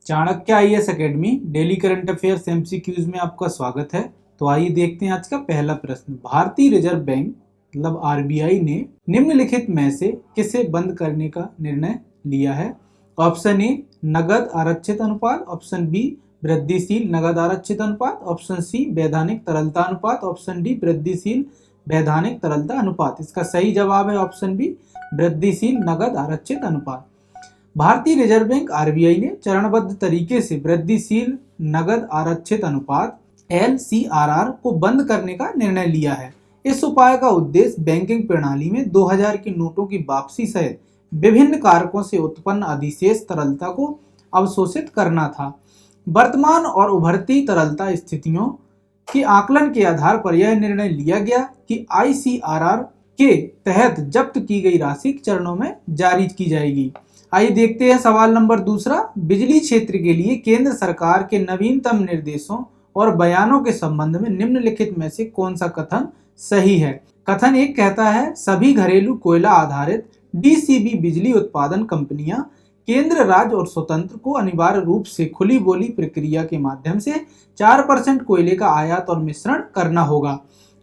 Chanakya IAS academy daily current affairs MCQs में आपका स्वागत है। तो आइए देखते हैं आज का पहला प्रश्न। भारतीय रिजर्व बैंक मतलब आरबीआई ने निम्नलिखित में से किसे बंद करने का निर्णय लिया है? ऑप्शन ए नगद आरक्षित अनुपात, ऑप्शन बी वृद्धिशील नगद आरक्षित अनुपात, ऑप्शन सी वैधानिक तरलता अनुपात, ऑप्शन डी वृद्धिशील वैधानिक तरलता अनुपात। इसका सही जवाब है ऑप्शन बी वृद्धिशील नगद आरक्षित अनुपात। भारतीय रिजर्व बैंक आरबीआई ने चरणबद्ध तरीके से वृद्धिशील नगद आरक्षित अनुपात एलसीआरआर को बंद करने का निर्णय लिया है। इस उपाय का उद्देश्य बैंकिंग प्रणाली में 2000 के नोटों की वापसी सहित विभिन्न कारकों से उत्पन्न अधिशेष तरलता को अवशोषित करना था। वर्तमान और उभरती तरलता स्थितियों के आकलन के आधार पर यह निर्णय लिया गया कि आईसीआरआर के तहत जब्त की गई राशि चरणों में जारी की जाएगी। आइए देखते हैं सवाल नंबर दूसरा। बिजली क्षेत्र के लिए केंद्र सरकार के नवीनतम निर्देशों और बयानों के संबंध में निम्नलिखित में से कौन सा कथन सही है? कथन एक कहता है सभी घरेलू कोयला आधारित डीसीबी बिजली उत्पादन कंपनियां केंद्र, राज्य और स्वतंत्र को अनिवार्य रूप से खुली बोली प्रक्रिया के माध्यम से 4% कोयले का आयात और मिश्रण करना होगा।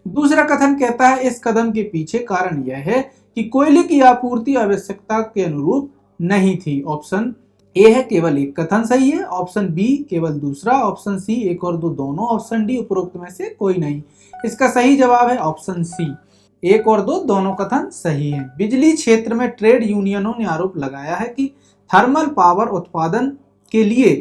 दूसरा कथन कहता है इस कदम के पीछे कारण यह है कि कोयले की आपूर्ति आवश्यकता के अनुरूप नहीं थी। ऑप्शन ए है केवल एक कथन सही है, ऑप्शन बी केवल दूसरा, ऑप्शन सी एक और दो दोनों, ऑप्शन डी उपरोक्त में से कोई नहीं। इसका सही जवाब है ऑप्शन सी एक और दो दोनों कथन सही है। बिजली क्षेत्र में ट्रेड यूनियनों ने आरोप लगाया है कि थर्मल पावर उत्पादन के लिए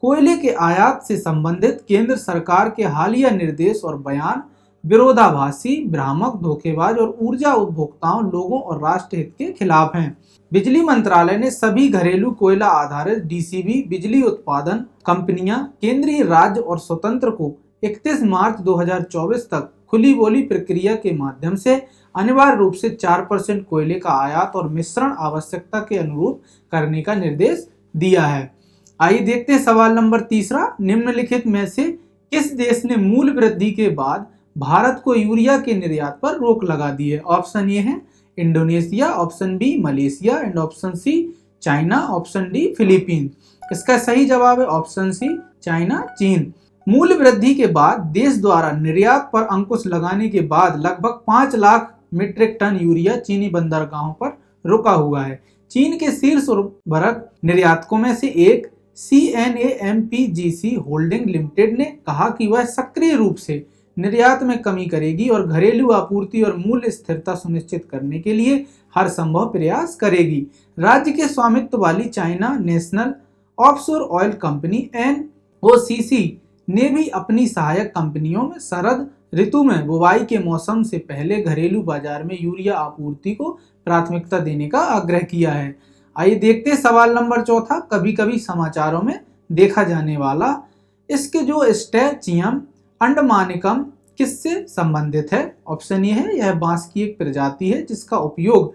कोयले के आयात से संबंधित केंद्र सरकार के हालिया निर्देश और बयान विरोधाभासी, भ्रामक, धोखेबाज और ऊर्जा उपभोक्ताओं, लोगों और राष्ट्र हित के खिलाफ हैं। बिजली मंत्रालय ने सभी घरेलू कोयला आधारित डीसीबी बिजली उत्पादन कंपनियां केंद्रीय, राज्य और स्वतंत्र को 31 मार्च 2024 तक खुली बोली प्रक्रिया के माध्यम से अनिवार्य रूप से 4% कोयले का आयात और मिश्रण आवश्यकता के अनुरूप करने का निर्देश दिया है। आइए देखते हैं सवाल नंबर तीसरा। निम्नलिखित में से किस देश ने मूल्य वृद्धि के बाद भारत को यूरिया के निर्यात पर रोक लगा दी है? ऑप्शन ए है Indonesia, option B Malaysia and option C China, option D Philippines. इसका सही जवाब है ऑप्शन सी चाइना, चीन। मूल्य वृद्धि के बाद देश द्वारा निर्यात पर अंकुश लगाने के बाद लगभग 5 लाख मीट्रिक टन यूरिया चीनी बंदरगाहों पर रुका हुआ है। चीन के शीर्ष उर्वरक निर्यातकों में से एक CNAMPGC होल्डिंग लिमिटेड ने कहा कि वह सक्रिय रूप से निर्यात में कमी करेगी और घरेलू आपूर्ति और मूल्य स्थिरता सुनिश्चित करने के लिए हर संभव प्रयास करेगी। राज्य के स्वामित्व वाली China national offshore oil company NOCC ने भी अपनी सहायक कंपनियों में शरद ऋतु में बुवाई के मौसम से पहले घरेलू बाजार में यूरिया आपूर्ति को प्राथमिकता देने का आग्रह किया है। आइए देखते हैं सवाल नंबर चौथा। कभी कभी समाचारों में देखा जाने वाला इसके जो स्टैचियम अंडमानिकम किससे संबंधित है? ऑप्शन ए है यह बांस की एक प्रजाति है जिसका उपयोग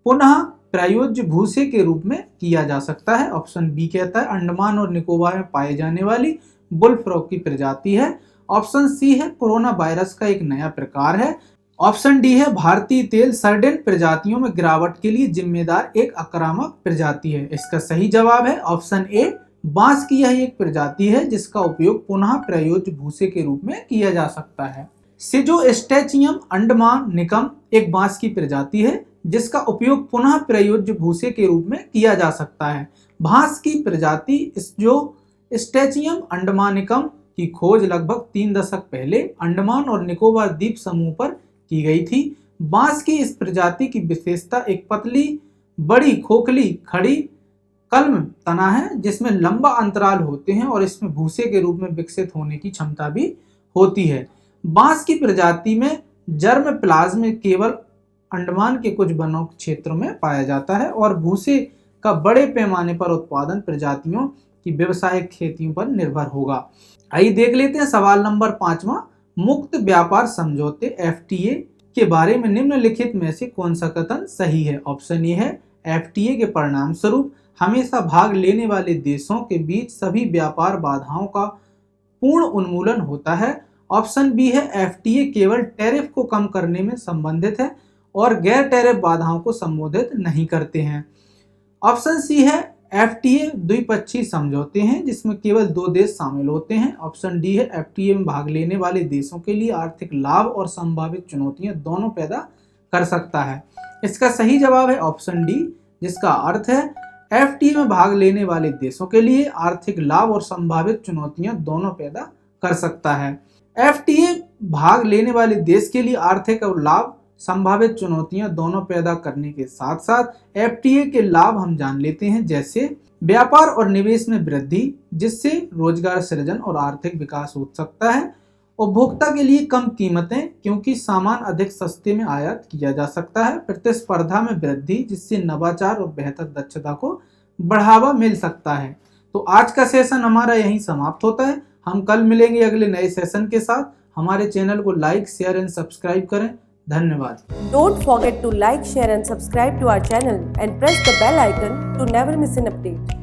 पुनः प्रायोज्य भूसे के रूप में किया जा सकता है। ऑप्शन बी कहता है अंडमान और निकोबार में पाए जाने वाली बुलफ्रॉग की प्रजाति है। ऑप्शन सी है कोरोना वायरस का एक नया प्रकार है। ऑप्शन डी है भारतीय तेल सर्डेन प्रजातियों में गिरावट के लिए जिम्मेदार एक आक्रामक प्रजाति है। इसका सही जवाब है ऑप्शन ए बांस की यह एक प्रजाति है जिसका उपयोग पुनः प्रयोज्य भूसे के रूप में किया जा सकता है। सिजोस्टेचियम अंडमानिकम एक बांस की प्रजाति है जिसका उपयोग पुनः प्रयोज्य भूसे के रूप में किया जा सकता है। बांस की प्रजाति सिजोस्टेचियम अंडमानिकम की खोज लगभग 3 दशक पहले अंडमान और निकोबार द्वीप समूह पर की गई थी। बांस की इस प्रजाति की विशेषता एक पतली, बड़ी, खोखली, खड़ी कलम तना है जिसमें लंबा अंतराल होते हैं और इसमें भूसे के रूप में विकसित होने की क्षमता भी होती है। बांस की प्रजाति में जर्म प्लाज्म केवल अंडमान के कुछ वनों क्षेत्रों में पाया जाता है और भूसे का बड़े पैमाने पर उत्पादन प्रजातियों की व्यवसायिक खेतियों पर निर्भर होगा। आइए देख लेते हैं सवाल नंबर 5वां। मुक्त व्यापार समझौते FTA के बारे में निम्नलिखित में से कौन सा कथन सही है? ऑप्शन ए है FTA के परिणाम स्वरूप हमेशा भाग लेने वाले देशों के बीच सभी व्यापार बाधाओं का पूर्ण उन्मूलन होता है। ऑप्शन बी है FTA केवल टैरिफ को कम करने में संबंधित है और गैर टैरिफ बाधाओं को संबोधित नहीं करते हैं। ऑप्शन सी है FTA द्विपक्षीय समझौते हैं जिसमें केवल 2 देश शामिल होते हैं। ऑप्शन डी है FTA में भाग लेने वाले देशों के लिए आर्थिक लाभ और संभावित चुनौतियां दोनों पैदा कर सकता है। इसका सही जवाब है ऑप्शन डी, जिसका अर्थ है FTA में भाग लेने वाले देशों के लिए आर्थिक लाभ और संभावित चुनौतियां दोनों पैदा कर सकता है। FTA भाग लेने वाले देश के लिए आर्थिक और लाभ संभावित चुनौतियां दोनों पैदा करने के साथ साथ FTA के लाभ हम जान लेते हैं, जैसे व्यापार और निवेश में वृद्धि जिससे रोजगार सृजन और आर्थिक विकास हो सकता है। उपभोक्ता के लिए कम कीमतें क्योंकि सामान अधिक सस्ते में आयात किया जा सकता है। प्रतिस्पर्धा में वृद्धि जिससे नवाचार और बेहतर दक्षता को बढ़ावा मिल सकता है। तो आज का सेशन हमारा यहीं समाप्त होता है। हम कल मिलेंगे अगले नए सेशन के साथ। हमारे चैनल को लाइक, शेयर एंड सब्सक्राइब करें। धन्यवाद। Don't forget to like, share and subscribe to our channel and press the bell icon to never miss an update.